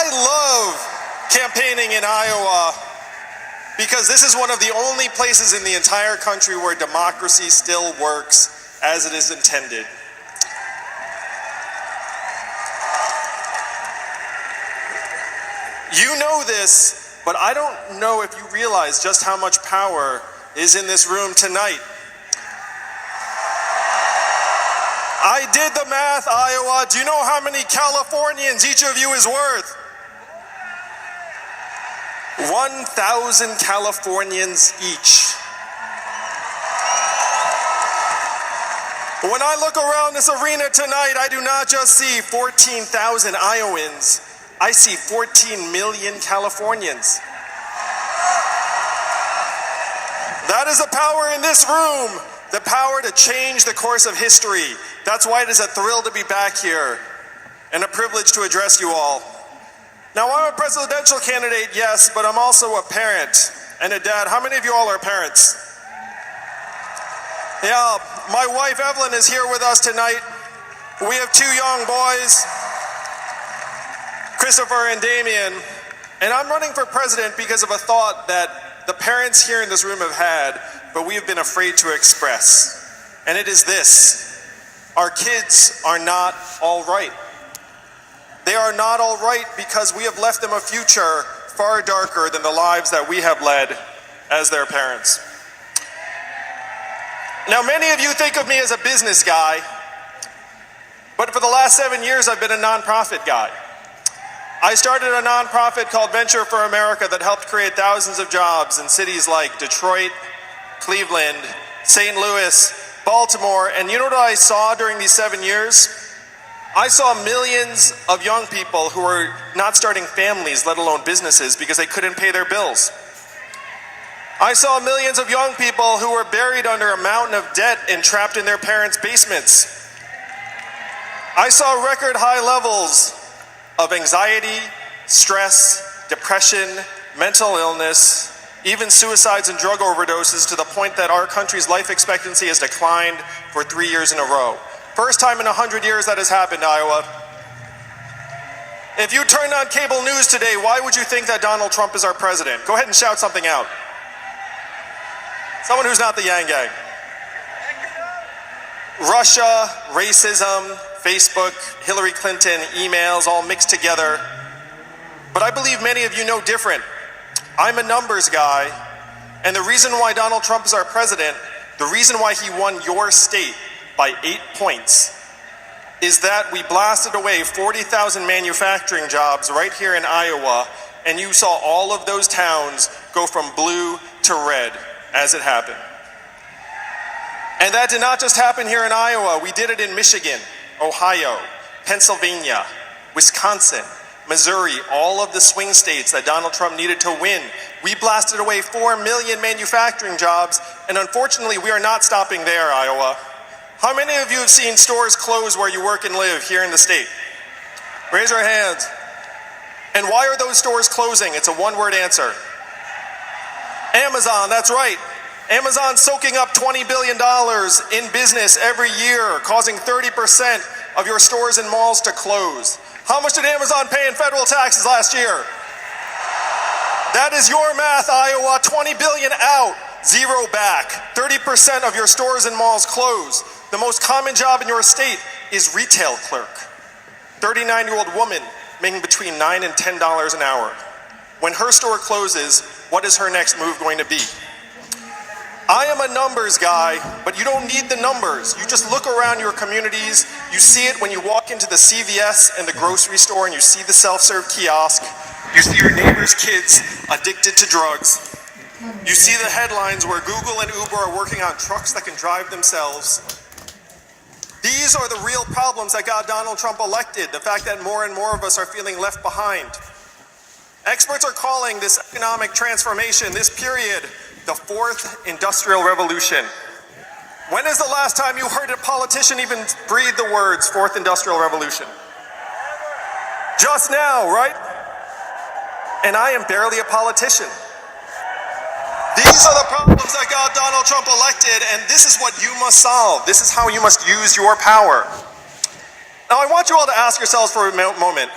I love campaigning in Iowa because this is one of the only places in the entire country where democracy still works as it is intended. You know this, but I don't know if you realize just how much power is in this room tonight. I did the math, Iowa. Do you know how many Californians each of you is worth? 1,000 Californians each. When I look around this arena tonight, I do not just see 14,000 Iowans. I see 14 million Californians. That is the power in this room, the power to change the course of history. That's why it is a thrill to be back here and a privilege to address you all. Now, I'm a presidential candidate, yes, but I'm also a parent and a dad. How many of you all are parents? Yeah, my wife Evelyn is here with us tonight. We have two young boys, Christopher and Damien, and I'm running for president because of a thought that the parents here in this room have had, but we have been afraid to express. And it is this: our kids are not all right. They are not all right because we have left them a future far darker than the lives that we have led as their parents. Now, many of you think of me as a business guy, but for the last 7 years, I've been a nonprofit guy. I started a nonprofit called Venture for America that helped create thousands of jobs in cities like Detroit, Cleveland, St. Louis, Baltimore, and you know what I saw during these 7 years? I saw millions of young people who were not starting families, let alone businesses, because they couldn't pay their bills. I saw millions of young people who were buried under a mountain of debt and trapped in their parents' basements. I saw record high levels of anxiety, stress, depression, mental illness, even suicides and drug overdoses, to the point that our country's life expectancy has declined for 3 years in a row. First time in 100 years that has happened, Iowa. If you turned on cable news today, why would you think that Donald Trump is our president? Go ahead and shout something out. Someone who's not the Yang Gang. Russia, racism, Facebook, Hillary Clinton, emails, all mixed together. But I believe many of you know different. I'm a numbers guy, and the reason why Donald Trump is our president, the reason why he won your state by 8 points, is that we blasted away 40,000 manufacturing jobs right here in Iowa, and you saw all of those towns go from blue to red as it happened. And that did not just happen here in Iowa. We did it in Michigan, Ohio, Pennsylvania, Wisconsin, Missouri, all of the swing states that Donald Trump needed to win. We blasted away 4 million manufacturing jobs, and unfortunately, we are not stopping there, Iowa. How many of you have seen stores close where you work and live here in the state? Raise your hands. And why are those stores closing? It's a one-word answer. Amazon, that's right. Amazon's soaking up $20 billion in business every year, causing 30% of your stores and malls to close. How much did Amazon pay in federal taxes last year? That is your math, Iowa. 20 billion out, 0 back. 30% of your stores and malls close. The most common job in your state is retail clerk. 39-year-old woman making between $9 and $10 an hour. When her store closes, what is her next move going to be? I am a numbers guy, but you don't need the numbers. You just look around your communities. You see it when you walk into the CVS and the grocery store and you see the self-serve kiosk. You see your neighbor's kids addicted to drugs. You see the headlines where Google and Uber are working on trucks that can drive themselves. These are the real problems that got Donald Trump elected, the fact that more and more of us are feeling left behind. Experts are calling this economic transformation, this period, the fourth industrial revolution. When is the last time you heard a politician even breathe the words fourth industrial revolution? Just now, right? And I am barely a politician. These are the problems that got Donald Trump elected, and this is what you must solve. This is how you must use your power. Now, I want you all to ask yourselves for a moment,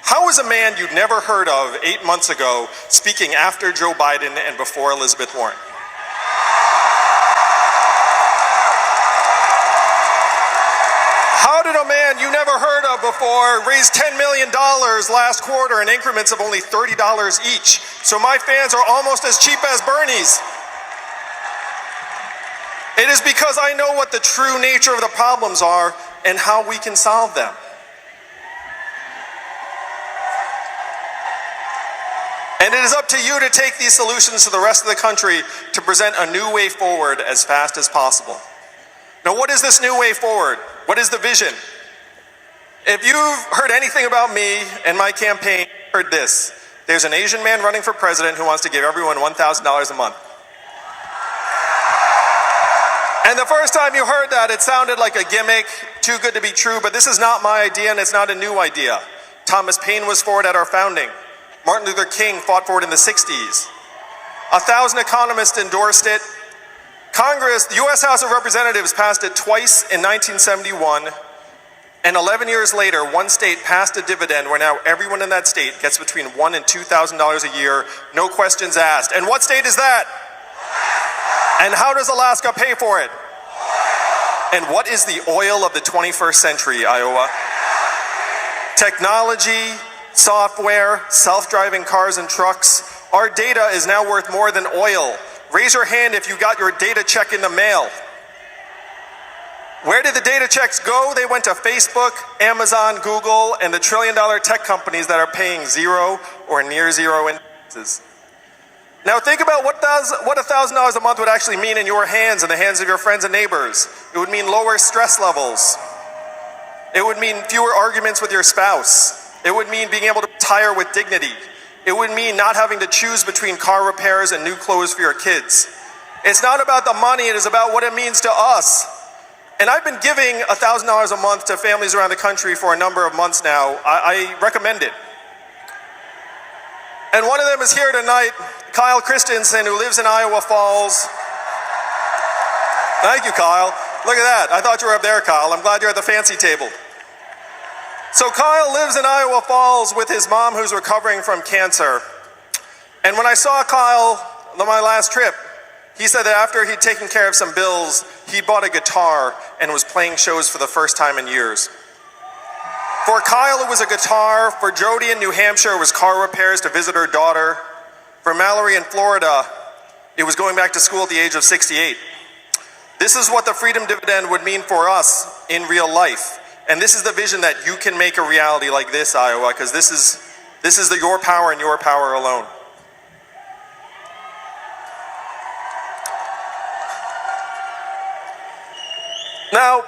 How is a man you'd never heard of 8 months ago speaking after Joe Biden and before Elizabeth Warren? How did a man you never heard of before raise $10 million last quarter in increments of only $30 each? So my fans are almost as cheap as Bernie's. It is because I know what the true nature of the problems are and how we can solve them. And it is up to you to take these solutions to the rest of the country to present a new way forward as fast as possible. Now, what is this new way forward? What is the vision? If you've heard anything about me and my campaign, heard this. There's an Asian man running for president who wants to give everyone $1,000 a month. And the first time you heard that, it sounded like a gimmick, too good to be true, but this is not my idea and it's not a new idea. Thomas Paine was for it at our founding. Martin Luther King fought for it in the 60s. 1,000 economists endorsed it. Congress, the US House of Representatives passed it twice in 1971, and 11 years later, one state passed a dividend where now everyone in that state gets between $1,000 and $2,000 a year, no questions asked. And what state is that? And how does Alaska pay for it? And what is the oil of the 21st century, Iowa? Technology, software, self-driving cars and trucks. Our data is now worth more than oil. Raise your hand if you got your data check in the mail. Where did the data checks go? They went to Facebook, Amazon, Google, and the trillion-dollar tech companies that are paying zero or near zero in taxes. Now think about what $1,000 a month would actually mean in your hands and the hands of your friends and neighbors. It would mean lower stress levels. It would mean fewer arguments with your spouse. It would mean being able to retire with dignity. It would mean not having to choose between car repairs and new clothes for your kids. It's not about the money, it is about what it means to us. And I've been giving $1,000 a month to families around the country for a number of months now. I recommend it. And one of them is here tonight, Kyle Christensen, who lives in Iowa Falls. Thank you, Kyle. Look at that. I thought you were up there, Kyle. I'm glad you're at the fancy table. So Kyle lives in Iowa Falls with his mom who's recovering from cancer. And when I saw Kyle on my last trip, he said that after he'd taken care of some bills, he bought a guitar and was playing shows for the first time in years. For Kyle, it was a guitar. For Jody in New Hampshire, it was car repairs to visit her daughter. For Mallory in Florida, it was going back to school at the age of 68. This is what the Freedom Dividend would mean for us in real life. And this is the vision that you can make a reality like this, Iowa, because this is your power and your power alone. Now,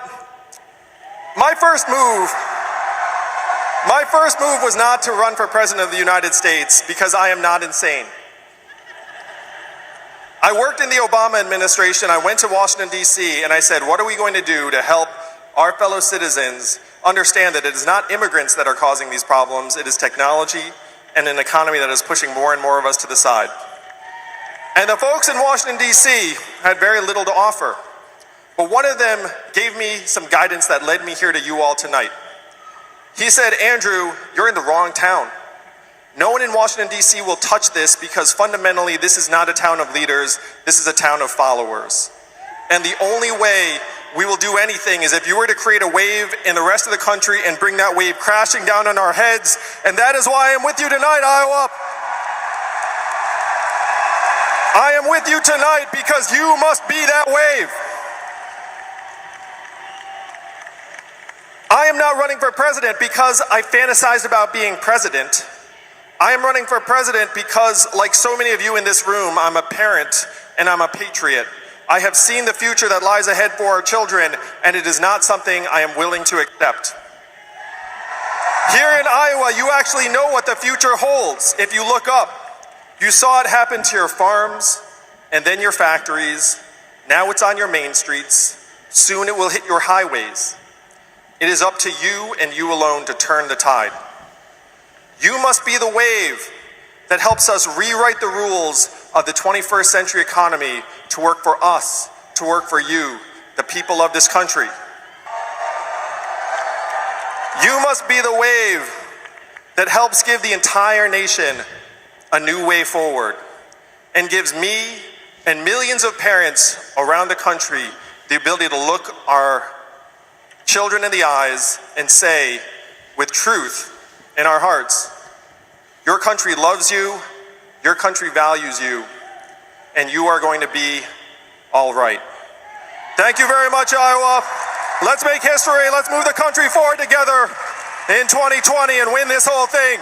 my first move was not to run for president of the United States because I am not insane. I worked in the Obama administration. I went to Washington, D.C., and I said, what are we going to do to help our fellow citizens understand that it is not immigrants that are causing these problems, it is technology and an economy that is pushing more and more of us to the side. And the folks in Washington, D.C. had very little to offer. But one of them gave me some guidance that led me here to you all tonight. He said, Andrew, you're in the wrong town. No one in Washington, D.C. will touch this because fundamentally this is not a town of leaders, this is a town of followers. And the only way we will do anything is if you were to create a wave in the rest of the country and bring that wave crashing down on our heads. And that is why I am with you tonight, Iowa. I am with you tonight because you must be that wave. I am not running for president because I fantasized about being president. I am running for president because, like so many of you in this room, I'm a parent and I'm a patriot. I have seen the future that lies ahead for our children, and it is not something I am willing to accept. Here in Iowa, you actually know what the future holds. If you look up, you saw it happen to your farms and then your factories. Now it's on your main streets. Soon it will hit your highways. It is up to you and you alone to turn the tide. You must be the wave that helps us rewrite the rules of the 21st century economy to work for us, to work for you, the people of this country. You must be the wave that helps give the entire nation a new way forward and gives me and millions of parents around the country the ability to look our children in the eyes and say, with truth in our hearts, your country loves you, your country values you, and you are going to be all right. Thank you very much, Iowa. Let's make history. Let's move the country forward together in 2020 and win this whole thing.